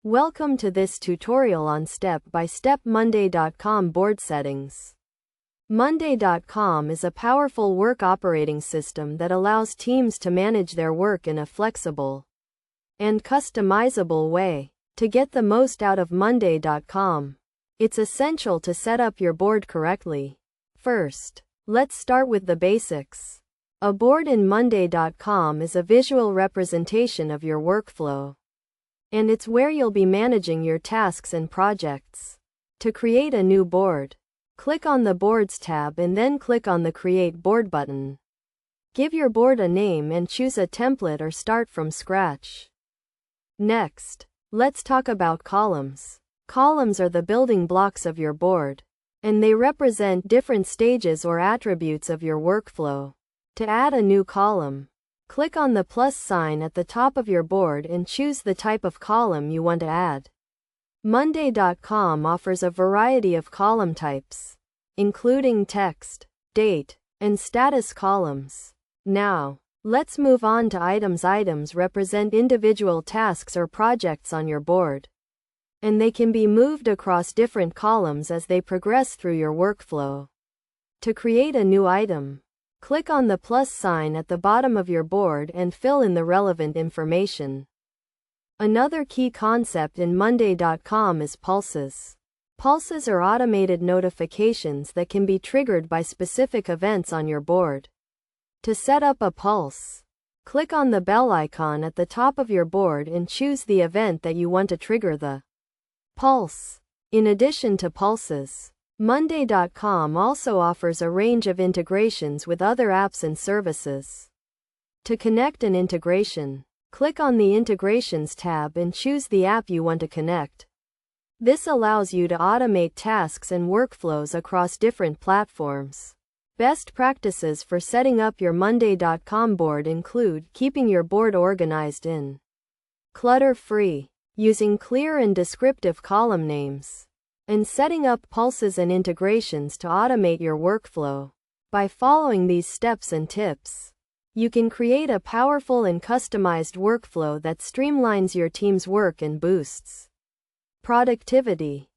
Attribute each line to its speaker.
Speaker 1: Welcome to this tutorial on step-by-step Monday.com board settings. Monday.com is a powerful work operating system that allows teams to manage their work in a flexible and customizable way. To get the most out of Monday.com, it's essential to set up your board correctly. First, let's start with the basics. A board in Monday.com is a visual representation of your workflow, and it's where you'll be managing your tasks and projects. To create a new board, click on the Boards tab and then click on the Create Board button. Give your board a name and choose a template or start from scratch. Next, let's talk about columns. Columns are the building blocks of your board, and they represent different stages or attributes of your workflow. To add a new column, click on the plus sign at the top of your board and choose the type of column you want to add. Monday.com offers a variety of column types, including text, date, and status columns. Now, let's move on to items. Items represent individual tasks or projects on your board, and they can be moved across different columns as they progress through your workflow. To create a new item, click on the plus sign at the bottom of your board and fill in the relevant information. Another key concept in Monday.com is pulses. Pulses are automated notifications that can be triggered by specific events on your board. To set up a pulse, click on the bell icon at the top of your board and choose the event that you want to trigger the pulse. In addition to pulses, Monday.com also offers a range of integrations with other apps and services. To connect an integration, click on the Integrations tab and choose the app you want to connect. This allows you to automate tasks and workflows across different platforms. Best practices for setting up your Monday.com board include keeping your board organized and clutter-free, using clear and descriptive column names, and setting up pulses and integrations to automate your workflow. By following these steps and tips, you can create a powerful and customized workflow that streamlines your team's work and boosts productivity.